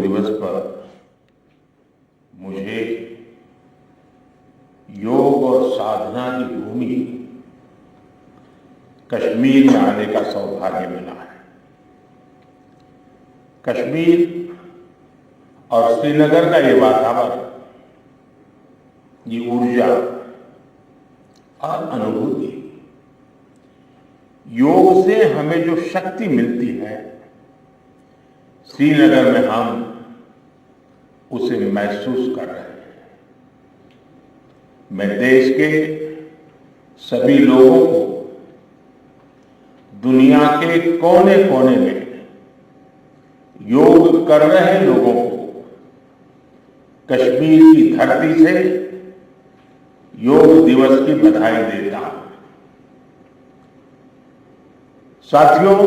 दिवस पर मुझे योग और साधना की भूमि कश्मीर में आने का सौभाग्य मिला है। कश्मीर और श्रीनगर का ये वातावरण, ये ऊर्जा और अनुभूति, योग से हमें जो शक्ति मिलती है, श्रीनगर में हम उसे महसूस कर रहे हैं। मैं देश के सभी लोगों को, दुनिया के कोने कोने में योग कर रहे लोगों को कश्मीर की धरती से योग दिवस की बधाई देता हूं। साथियों,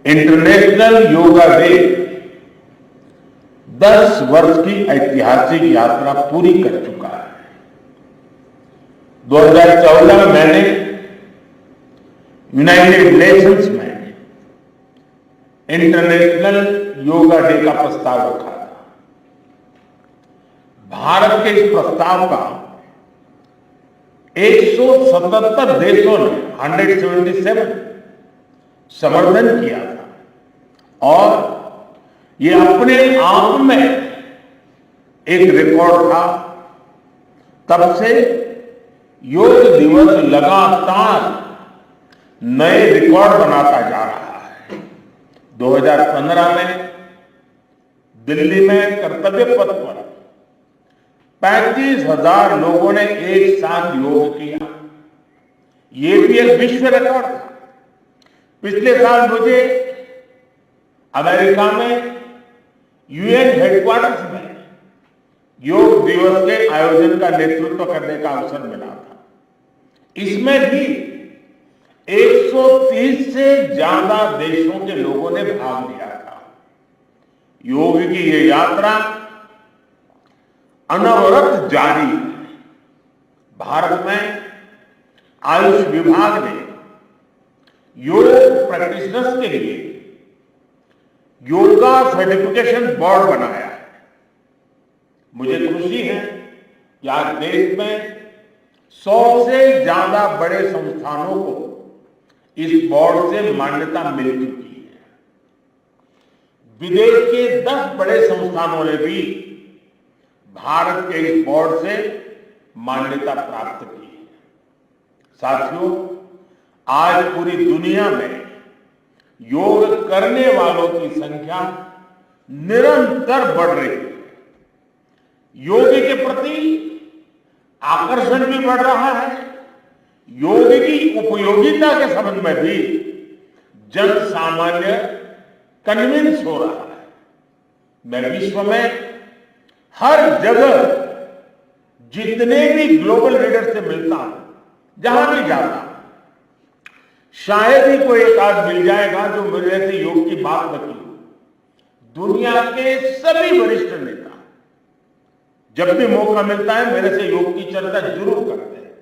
इंटरनेशनल योगा डे 10 वर्ष की ऐतिहासिक यात्रा पूरी कर चुका है। 2014 में मैंने यूनाइटेड नेशंस में इंटरनेशनल योगा डे का प्रस्ताव रखा था। भारत के इस प्रस्ताव का 177 देशों ने 177 समर्थन किया था और ये अपने आप में एक रिकॉर्ड था। तब से योग दिवस लगातार नए रिकॉर्ड बनाता जा रहा है। 2015 में दिल्ली में कर्तव्य पथ पर 35,000 लोगों ने एक साथ योग किया। ये भी एक विश्व रिकॉर्ड था। पिछले साल मुझे अमेरिका में यूएन हेडक्वार्टर्स में योग दिवस के आयोजन का नेतृत्व करने का अवसर मिला था। इसमें भी 130 से ज्यादा देशों के लोगों ने भाग लिया था। योग की ये यात्रा अनवरत जारी है। भारत में आयुष विभाग ने योग प्रैक्टिशनर्स के लिए योगा सर्टिफिकेशन बोर्ड बनाया है। मुझे खुशी है कि आज देश में 100 से ज्यादा बड़े संस्थानों को इस बोर्ड से मान्यता मिल चुकी है। विदेश के 10 बड़े संस्थानों ने भी भारत के इस बोर्ड से मान्यता प्राप्त की है। साथियों, आज पूरी दुनिया में योग करने वालों की संख्या निरंतर बढ़ रही है। योग के प्रति आकर्षण भी बढ़ रहा है। योग की उपयोगिता के संबंध में भी जन सामान्य कन्विंस हो रहा है। मैं विश्व में हर जगह जितने भी ग्लोबल लीडर से मिलता हूं, जहां भी जाता हूं, शायद ही कोई एक आध मिल जाएगा जो मेरे से योग की बात न की। दुनिया के सभी वरिष्ठ नेता जब भी मौका मिलता है मेरे से योग की चर्चा जरूर करते हैं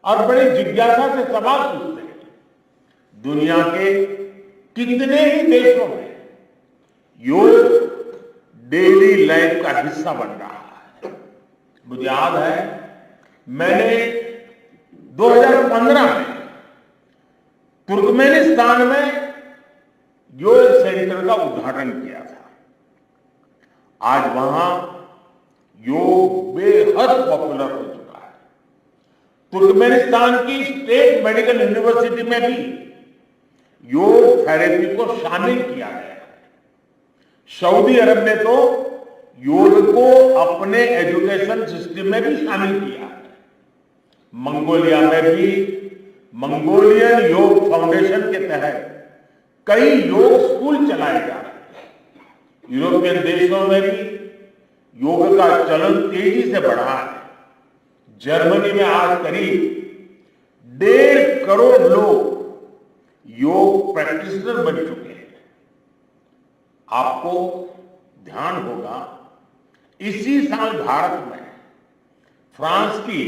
और बड़ी जिज्ञासा से सवाल पूछते हैं। दुनिया के कितने ही देशों में योग डेली लाइफ का हिस्सा बन रहा है। मुझे याद है मैंने 2015 में तुर्कमेनिस्तान में योग सेंटर का उद्घाटन किया था। आज वहां योग बेहद पॉपुलर हो चुका है। तुर्कमेनिस्तान की स्टेट मेडिकल यूनिवर्सिटी में भी योग थेरेपी को शामिल किया गया है। सऊदी अरब ने तो योग को अपने एजुकेशन सिस्टम में भी शामिल किया है। मंगोलिया में भी मंगोलियन योग फाउंडेशन के तहत कई योग स्कूल चलाए जा रहे हैं। यूरोपियन देशों में भी योग का चलन तेजी से बढ़ा है। जर्मनी में आज करीब 1.5 करोड़ लोग योग प्रैक्टिशनर बन चुके हैं। आपको ध्यान होगा इसी साल भारत में फ्रांस की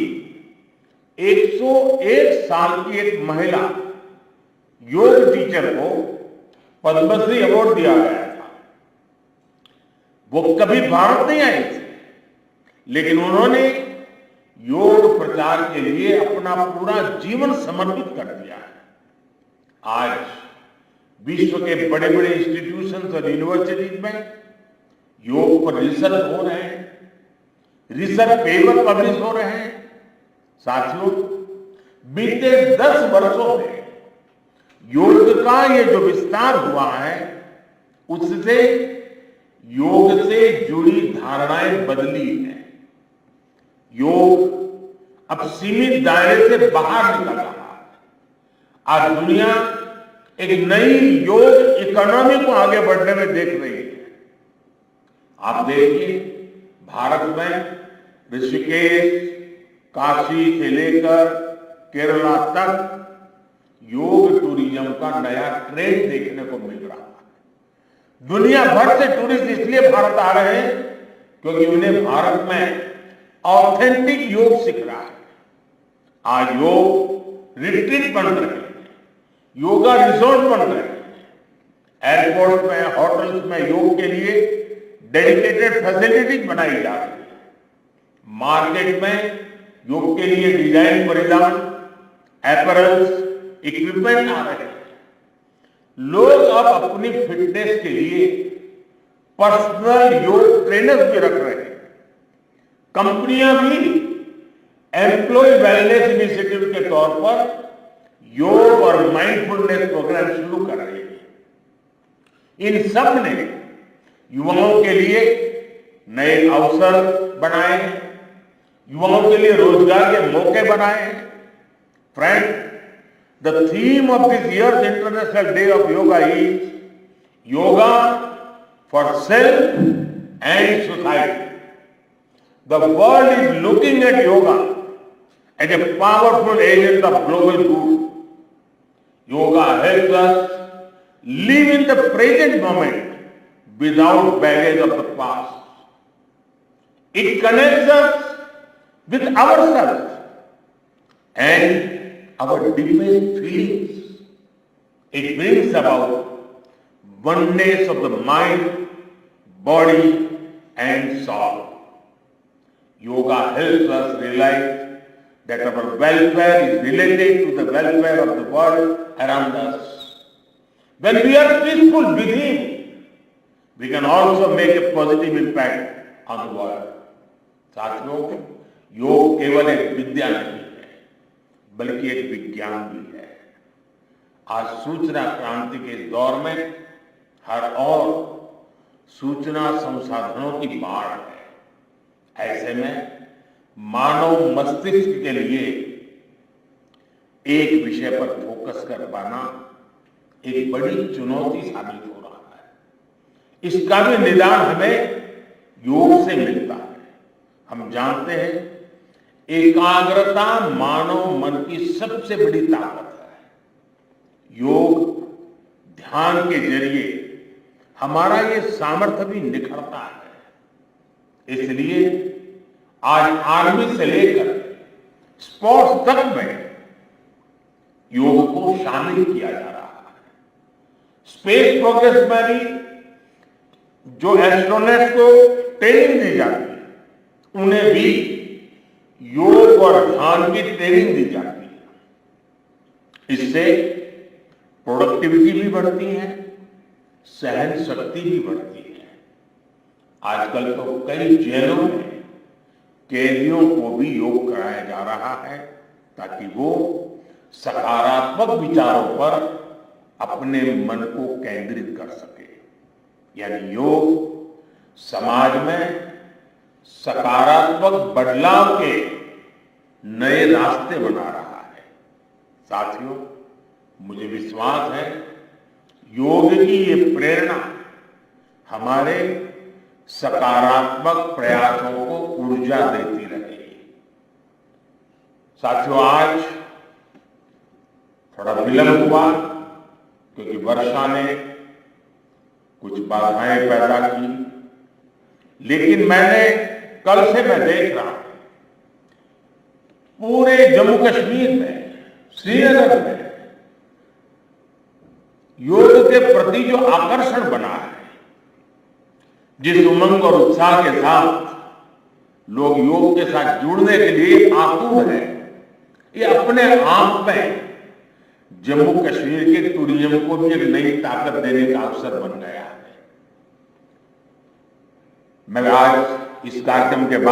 101 साल की एक महिला योग टीचर को पद्मश्री अवार्ड दिया गया था। वो कभी भारत नहीं आए थे, लेकिन उन्होंने योग प्रचार के लिए अपना पूरा जीवन समर्पित कर दिया है। आज विश्व के बड़े बड़े इंस्टीट्यूशंस और यूनिवर्सिटीज में योग पर रिसर्च हो रहे हैं, रिसर्च पेपर पब्लिश हो रहे हैं। साथियों, बीते 10 वर्षों में योग का ये जो विस्तार हुआ है, उससे योग से जुड़ी धारणाएं बदली हैं। योग अब सीमित दायरे से बाहर निकल रहा है। आज दुनिया एक नई योग इकोनॉमी को आगे बढ़ने में देख रही है। आप देखिए, भारत में ऋषिकेश, काशी से लेकर केरला तक योग टूरिज्म का नया ट्रेंड देखने को मिल रहा है। दुनिया भर से टूरिस्ट इसलिए भारत आ रहे हैं क्योंकि उन्हें भारत में ऑथेंटिक योग सीख रहा है। आज योग रिट्रीट बन रहे हैं, योगा रिसोर्ट बन रहे हैं, एयरपोर्ट में, होटल्स में योग के लिए डेडिकेटेड फैसिलिटीज बनाई जा रही है। मार्केट में योग के लिए डिजाइन परिधान, एपरल्स, इक्विपमेंट आ रहे हैं। लोग अब अपनी फिटनेस के लिए पर्सनल योग ट्रेनर्स भी रख रहे हैं। कंपनियां भी एम्प्लॉय वेलनेस इनिशिएटिव के तौर पर योग और माइंडफुलनेस प्रोग्राम शुरू कर रही है। इन सब ने युवाओं के लिए नए अवसर बनाए हैं, युवाओं के लिए रोजगार के मौके बनाए हैं। Friend, the theme of this year's International Day of Yoga is Yoga for Self and Society. The world is looking at yoga as a powerful agent of global good. Yoga helps us live in the present moment without baggage of the past. It connects us with ourselves and our deepest feelings. It brings about oneness of the mind, body and soul. Yoga helps us realize that our welfare is related to the welfare of the world around us. When we are peaceful within, we can also make a positive impact on the world. साथियों, योग केवल एक विद्या नहीं है, बल्कि एक विज्ञान भी है। आज सूचना क्रांति के दौर में हर ओर सूचना संसाधनों की बाढ़ है। ऐसे में मानव मस्तिष्क के लिए एक विषय पर फोकस कर पाना एक बड़ी चुनौती साबित हो रहा है। इसका भी निदान हमें योग से मिलता है। हम जानते हैं, एकाग्रता मानव मन की सबसे बड़ी ताकत है। योग ध्यान के जरिए हमारा ये सामर्थ्य भी निखरता है। इसलिए आज आर्मी से लेकर स्पोर्ट्स तक में योग को शामिल किया जा रहा है। स्पेस प्रोग्रेस में भी जो एस्ट्रोनॉट्स को ट्रेनिंग दी जाती है, उन्हें भी योग और ध्यान की ट्रेनिंग दी जाती है। इससे प्रोडक्टिविटी भी बढ़ती है, सहन शक्ति भी बढ़ती है। आजकल तो कई जेलों में कैदियों को भी योग कराया जा रहा है ताकि वो सकारात्मक विचारों पर अपने मन को केंद्रित कर सके। यानी योग समाज में सकारात्मक बदलाव के नए रास्ते बना रहा है। साथियों, मुझे विश्वास है योग की ये प्रेरणा हमारे सकारात्मक प्रयासों को ऊर्जा देती रहेगी। साथियों, आज थोड़ा विलंब हुआ क्योंकि वर्षा ने कुछ बाधाएं पैदा की, लेकिन कल से मैं देख रहा हूं पूरे जम्मू कश्मीर में, श्रीनगर में योग के प्रति जो आकर्षण बना है जिस उमंग और उत्साह के साथ लोग योग के साथ जुड़ने के लिए आतुर है, ये अपने आप में जम्मू कश्मीर के टूरिज्म को भी एक नई ताकत देने का अवसर बन गया है। मैं आज इस कार्यक्रम के बाद